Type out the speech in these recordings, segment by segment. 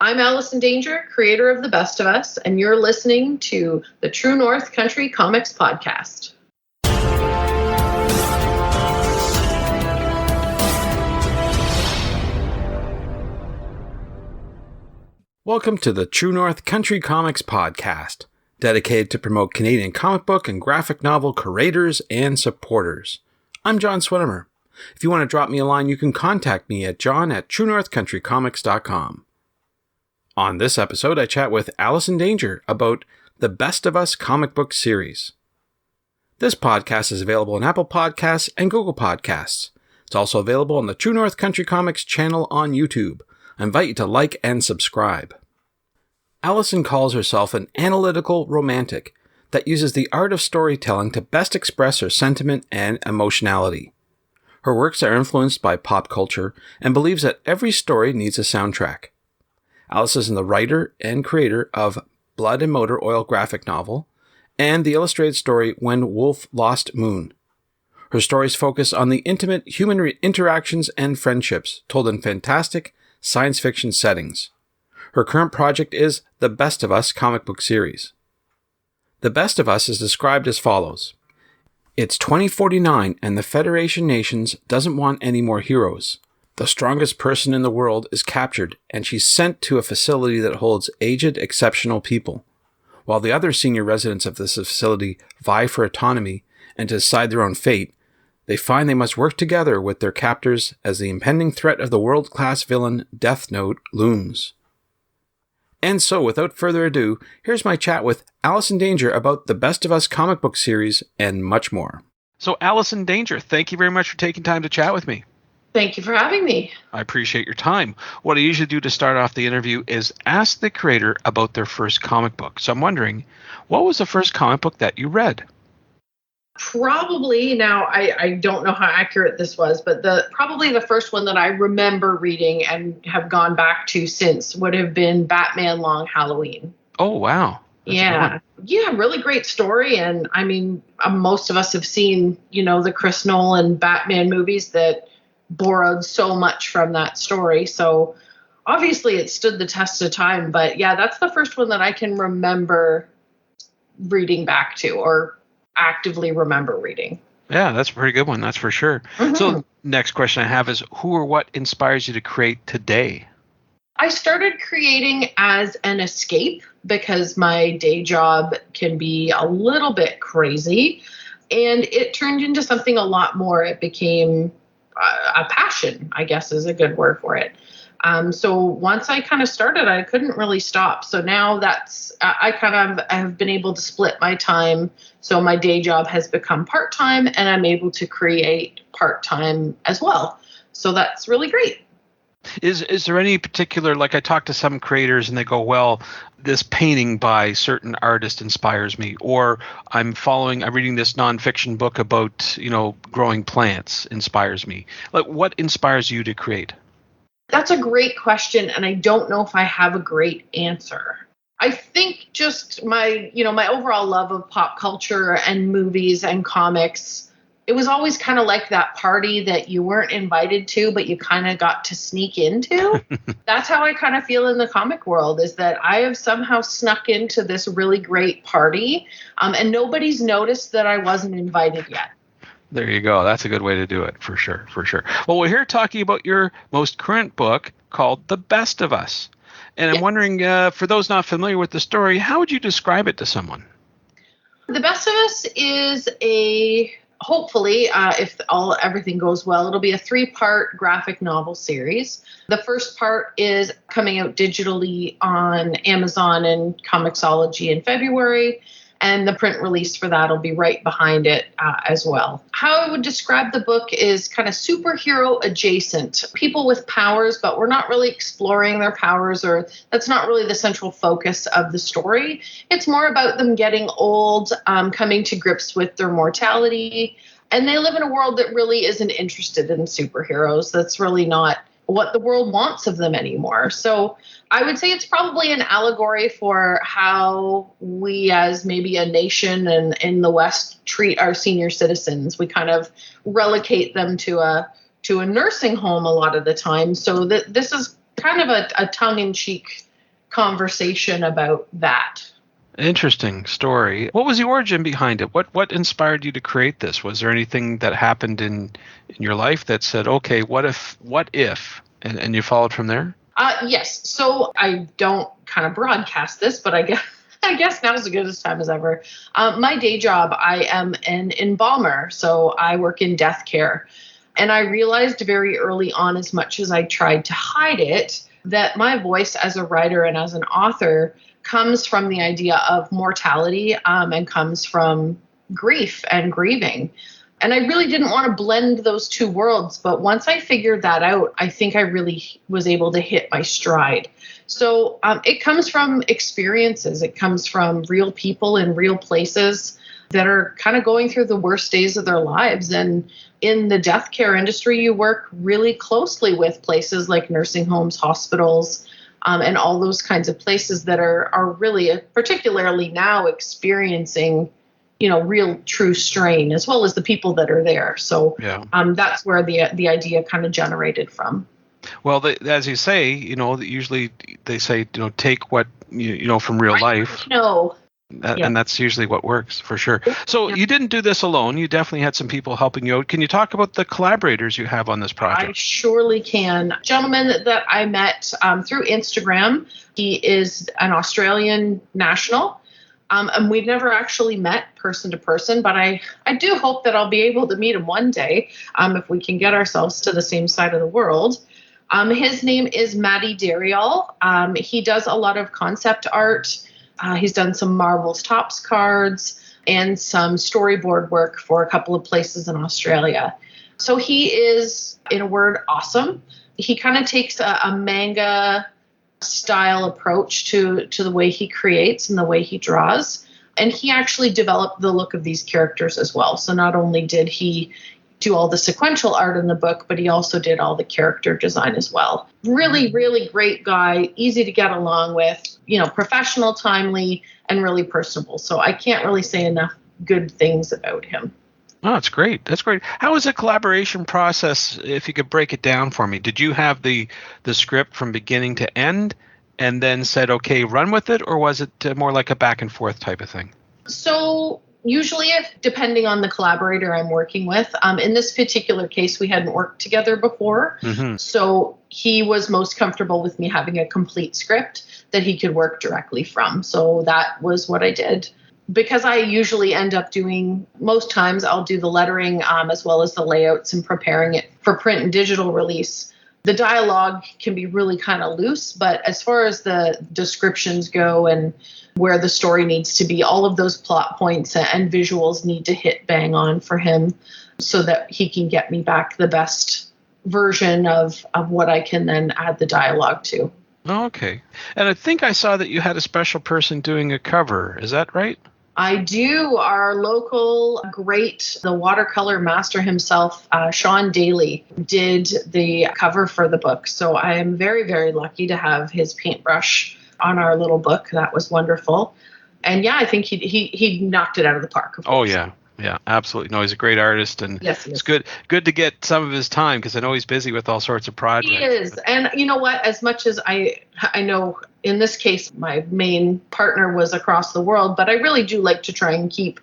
I'm Allison Danger, creator of The Best of Us, and you're listening to the True North Country Comics Podcast. Welcome to the True North Country Comics Podcast, dedicated to promote Canadian comic book and graphic novel creators and supporters. I'm John Swinimer. If you want to drop me a line, you can contact me at john@truenorthcountrycomics.com. On this episode, I chat with Allison Danger about the Best of Us comic book series. This podcast is available on Apple Podcasts and Google Podcasts. It's also available on the True North Country Comics channel on YouTube. I invite you to like and subscribe. Allison calls herself an analytical romantic that uses the art of storytelling to best express her sentiment and emotionality. Her works are influenced by pop culture and believes that every story needs a soundtrack. Alice is the writer and creator of Blood and Motor Oil graphic novel and the illustrated story When Wolf Lost Moon. Her stories focus on the intimate human interactions and friendships told in fantastic science fiction settings. Her current project is The Best of Us comic book series. The Best of Us is described as follows. It's 2049 and the Federation Nations doesn't want any more heroes. The strongest person in the world is captured, and she's sent to a facility that holds aged, exceptional people. While the other senior residents of this facility vie for autonomy and to decide their own fate, they find they must work together with their captors as the impending threat of the world-class villain Death Note looms. And so, without further ado, here's my chat with Allison Danger about the Best of Us comic book series and much more. So, Allison Danger, thank you very much for taking time to chat with me. Thank you for having me. I appreciate your time. What I usually do to start off the interview is ask the creator about their first comic book. So I'm wondering, what was the first comic book that you read? Probably, now I don't know how accurate this was, but probably the first one that I remember reading and have gone back to since would have been Batman Long Halloween. Oh, wow. That's really great story. And I mean, most of us have seen, the Chris Nolan Batman movies that borrowed so much from that story. So obviously it stood the test of time. But yeah, that's the first one that I can remember reading back to or actively remember reading. Yeah, that's a pretty good one. That's for sure. Mm-hmm. So next question I have is, who or what inspires you to create today? I started creating as an escape because my day job can be a little bit crazy, and it turned into something a lot more. It became a passion, I guess is a good word for it. So once I kind of started, I couldn't really stop. So now I have been able to split my time. So my day job has become part-time and I'm able to create part-time as well. So that's really great. Is there any particular, like I talk to some creators and they go, well, this painting by certain artist inspires me, or I'm reading this nonfiction book about, growing plants inspires me. Like, what inspires you to create? That's a great question, and I don't know if I have a great answer. I think just my overall love of pop culture and movies and comics. It was always kind of like that party that you weren't invited to, but you kind of got to sneak into. That's how I kind of feel in the comic world, is that I have somehow snuck into this really great party, and nobody's noticed that I wasn't invited yet. There you go. That's a good way to do it, for sure. Well, we're here talking about your most current book called The Best of Us. And I'm wondering, for those not familiar with the story, how would you describe it to someone? The Best of Us is hopefully, if everything goes well, it'll be a 3-part graphic novel series. The first part is coming out digitally on Amazon and Comixology in February, and the print release for that will be right behind it as well. How I would describe the book is kind of superhero adjacent. People with powers, but we're not really exploring their powers, or that's not really the central focus of the story. It's more about them getting old, coming to grips with their mortality, and they live in a world that really isn't interested in superheroes. That's really not what the world wants of them anymore. So I would say it's probably an allegory for how we as maybe a nation and in the West treat our senior citizens. We kind of relegate them to a nursing home a lot of the time. So this is kind of a tongue-in-cheek conversation about that. Interesting story. What was the origin behind it? What inspired you to create this? Was there anything that happened in your life that said, okay, what if, and you followed from there? Yes. So I don't kind of broadcast this, but I guess now is as good a time as ever. My day job, I am an embalmer, so I work in death care. And I realized very early on, as much as I tried to hide it, that my voice as a writer and as an author comes from the idea of mortality, and comes from grief and grieving. And I really didn't want to blend those two worlds. But once I figured that out, I think I really was able to hit my stride. So it comes from experiences. It comes from real people in real places that are kind of going through the worst days of their lives. And in the death care industry, you work really closely with places like nursing homes, hospitals, and all those kinds of places that are really, particularly now, experiencing real true strain, as well as the people that are there. So yeah. That's where the idea kind of generated from. Well, as you say, usually they say, take what you know from real life. No. And that's usually what works, for sure. So you didn't do this alone. You definitely had some people helping you out. Can you talk about the collaborators you have on this project? I surely can. Gentleman that I met through Instagram, he is an Australian national. And we've never actually met person to person, but I do hope that I'll be able to meet him one day, if we can get ourselves to the same side of the world. His name is Matty Darial. He does a lot of concept art. He's done some Marvel's Topps cards and some storyboard work for a couple of places in Australia. So he is, in a word, awesome. He kind of takes a manga style approach to the way he creates and the way he draws. And he actually developed the look of these characters as well. So not only did he do all the sequential art in the book, but he also did all the character design as well. Really, really great guy, easy to get along with, professional, timely, and really personable. So I can't really say enough good things about him. Oh, that's great. That's great. How was the collaboration process, if you could break it down for me? Did you have the script from beginning to end and then said, okay, run with it? Or was it more like a back and forth type of thing? So usually, depending on the collaborator I'm working with, in this particular case, we hadn't worked together before. Mm-hmm. So he was most comfortable with me having a complete script that he could work directly from. So that was what I did. Because I usually end up doing, most times I'll do the lettering as well as the layouts and preparing it for print and digital release. The dialogue can be really kind of loose, but as far as the descriptions go and where the story needs to be, all of those plot points and visuals need to hit bang on for him so that he can get me back the best version of what I can then add the dialogue to. Okay. And I think I saw that you had a special person doing a cover. Is that right? I do. Our local great, the watercolor master himself, Sean Daly, did the cover for the book. So I am very, very lucky to have his paintbrush on our little book. That was wonderful. And yeah, I think he knocked it out of the park. Of course. Oh, yeah. Yeah, absolutely. No, he's a great artist, and yes, it's good to get some of his time because I know he's busy with all sorts of projects. He is. And you know what? As much as I know in this case, my main partner was across the world, but I really do like to try and keep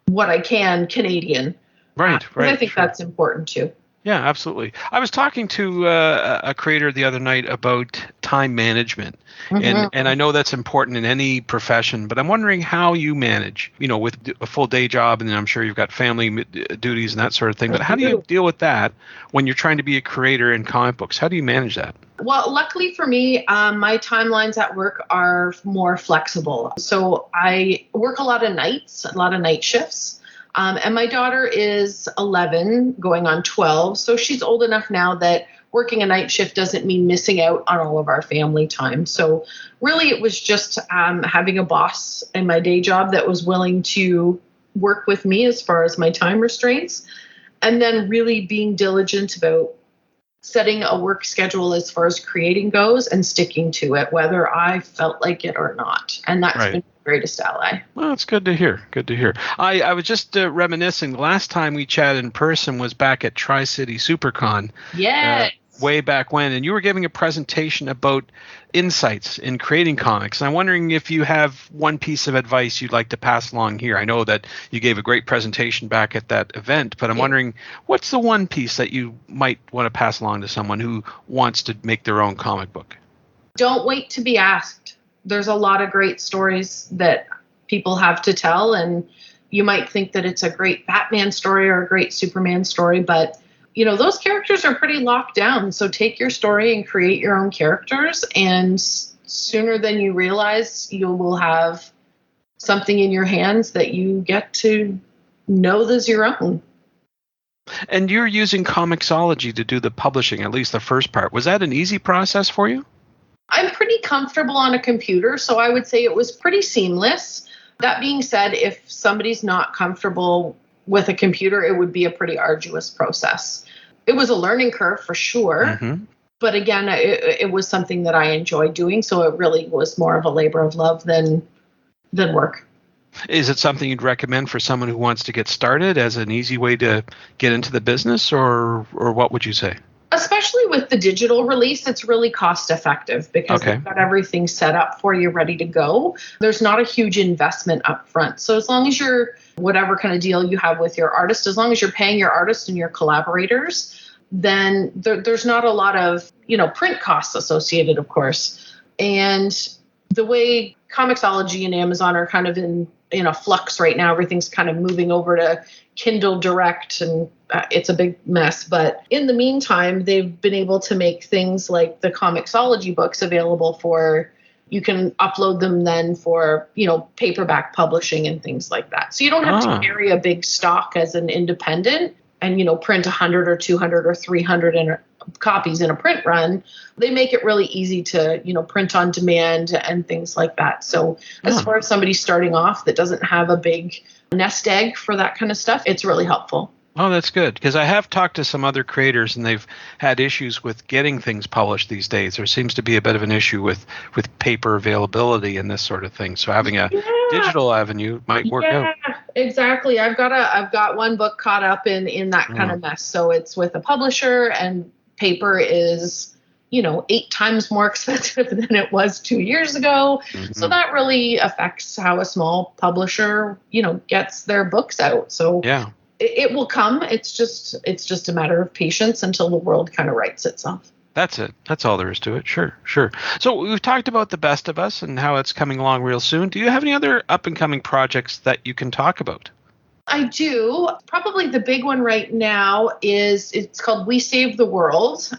what I can Canadian. Right. I think that's important too. Yeah, absolutely. I was talking to a creator the other night about time management, mm-hmm. and I know that's important in any profession, but I'm wondering how you manage, with a full day job, and then I'm sure you've got family duties and that sort of thing, but how do you deal with that when you're trying to be a creator in comic books? How do you manage that? Well, luckily for me, my timelines at work are more flexible. So I work a lot of nights, a lot of night shifts. And my daughter is 11 going on 12. So she's old enough now that working a night shift doesn't mean missing out on all of our family time. So really it was just having a boss in my day job that was willing to work with me as far as my time restraints. And then really being diligent about setting a work schedule as far as creating goes and sticking to it, whether I felt like it or not. And that's been the greatest ally. Well, it's good to hear. Good to hear. I was just reminiscing. The last time we chatted in person was back at Tri-City SuperCon. Yes. way back when, and you were giving a presentation about insights in creating comics. And I'm wondering if you have one piece of advice you'd like to pass along here. I know that you gave a great presentation back at that event, but I'm wondering, what's the one piece that you might want to pass along to someone who wants to make their own comic book? Don't wait to be asked. There's a lot of great stories that people have to tell, and you might think that it's a great Batman story or a great Superman story, but those characters are pretty locked down. So take your story and create your own characters, and sooner than you realize, you will have something in your hands that you get to know as your own. And you're using Comixology to do the publishing, at least the first part. Was that an easy process for you? I'm pretty comfortable on a computer, so I would say it was pretty seamless. That being said, if somebody's not comfortable with a computer, it would be a pretty arduous process. It was a learning curve for sure. Mm-hmm. But again, it was something that I enjoyed doing. So it really was more of a labor of love than work. Is it something you'd recommend for someone who wants to get started as an easy way to get into the business, or what would you say? Especially with the digital release, it's really cost effective because they've got everything set up for you, ready to go. There's not a huge investment up front. So as long as you're, whatever kind of deal you have with your artist, as long as you're paying your artist and your collaborators, then there's not a lot of, print costs associated, of course. And the way Comixology and Amazon are kind of in a flux right now, everything's kind of moving over to Kindle Direct, and it's a big mess. But in the meantime, they've been able to make things like the Comixology books available for, you can upload them then for, paperback publishing and things like that. So you don't have to carry a big stock as an independent and, print 100 or 200 or 300 copies in a print run. They make it really easy to, print on demand and things like that. So as far as somebody starting off that doesn't have a big nest egg for that kind of stuff, it's really helpful. Oh, that's good, because I have talked to some other creators and they've had issues with getting things published these days. There seems to be a bit of an issue with paper availability and this sort of thing. So having a digital avenue might work out. Exactly. I've got one book caught up in that kind of mess. So it's with a publisher, and paper is 8 times more expensive than it was 2 years ago. Mm-hmm. So that really affects how a small publisher, gets their books out. So it will come. It's just a matter of patience until the world kind of rights itself. That's it. That's all there is to it. Sure. So we've talked about The Best of Us and how it's coming along real soon. Do you have any other up-and-coming projects that you can talk about? I do. Probably the big one right now it's called We Save the World.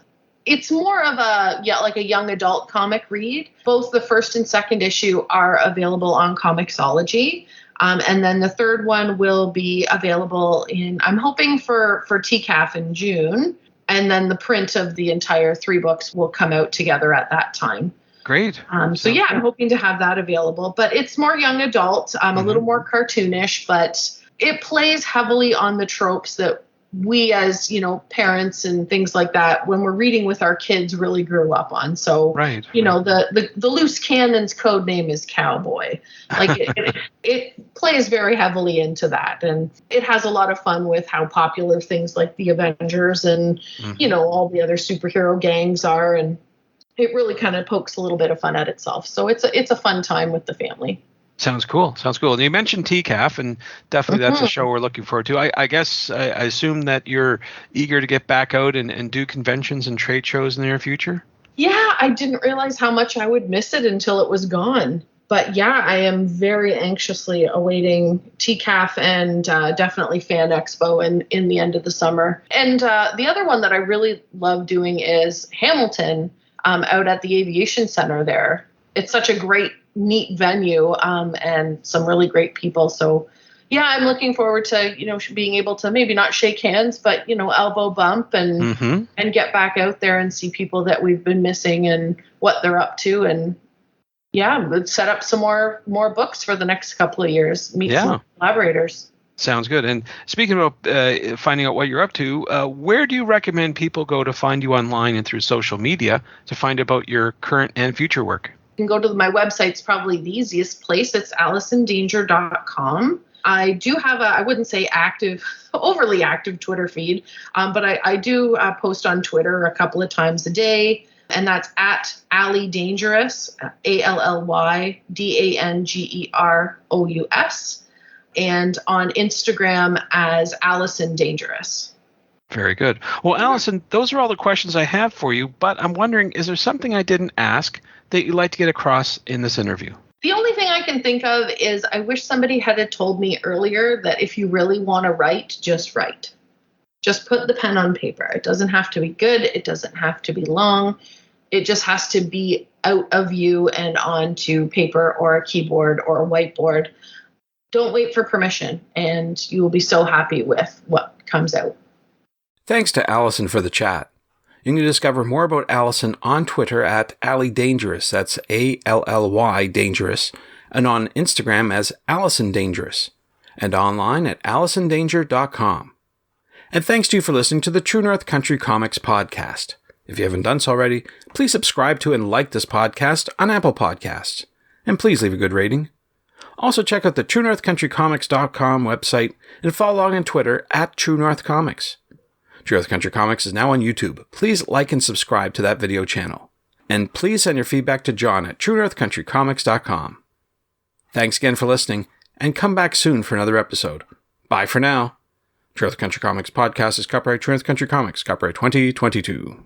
It's more of a young adult comic read. Both the first and second issue are available on Comixology. And then the third one will be available I'm hoping for TCAF in June. And then the print of the entire 3 books will come out together at that time. Great. I'm hoping to have that available. But it's more young adult, a little more cartoonish, but it plays heavily on the tropes that we as, parents and things like that, when we're reading with our kids, really grew up on. So, the loose cannon's code name is Cowboy. Like it plays very heavily into that. And it has a lot of fun with how popular things like the Avengers and, all the other superhero gangs are. And it really kind of pokes a little bit of fun at itself. So it's a fun time with the family. Sounds cool. And you mentioned TCAF, and definitely that's a show we're looking forward to. I guess I assume that you're eager to get back out and do conventions and trade shows in the near future? Yeah, I didn't realize how much I would miss it until it was gone. But yeah, I am very anxiously awaiting TCAF and definitely Fan Expo in the end of the summer. And the other one that I really love doing is Hamilton out at the Aviation Center there. It's such a great, neat venue and some really great people. So yeah, I'm looking forward to, being able to maybe not shake hands, but, elbow bump and get back out there and see people that we've been missing and what they're up to. And yeah, let's set up some more books for the next couple of years, meet some collaborators. Sounds good. And speaking about finding out what you're up to, where do you recommend people go to find you online and through social media to find about your current and future work? You can go to my website. It's probably the easiest place. It's AllisonDanger.com. I do have I wouldn't say overly active Twitter feed, but I do post on Twitter a couple of times a day, and that's at Ally Dangerous, ALLYDANGEROUS, and on Instagram as Allison Dangerous. Very good. Well, Allison, those are all the questions I have for you, but I'm wondering, is there something I didn't ask that you'd like to get across in this interview? The only thing I can think of is I wish somebody had told me earlier that if you really want to write, just write. Just put the pen on paper. It doesn't have to be good. It doesn't have to be long. It just has to be out of you and onto paper or a keyboard or a whiteboard. Don't wait for permission, and you will be so happy with what comes out. Thanks to Allison for the chat. You can discover more about Allison on Twitter at Ally Dangerous, that's ALLY Dangerous, and on Instagram as Allison Dangerous, and online at AllisonDanger.com. And thanks to you for listening to the True North Country Comics podcast. If you haven't done so already, please subscribe to and like this podcast on Apple Podcasts. And please leave a good rating. Also check out the TrueNorthCountryComics.com website and follow along on Twitter at True North Comics. True North Country Comics is now on YouTube. Please like and subscribe to that video channel. And please send your feedback to John at TrueNorthCountryComics.com. Thanks again for listening, and come back soon for another episode. Bye for now. True North Country Comics podcast is copyright True North Country Comics, copyright 2022.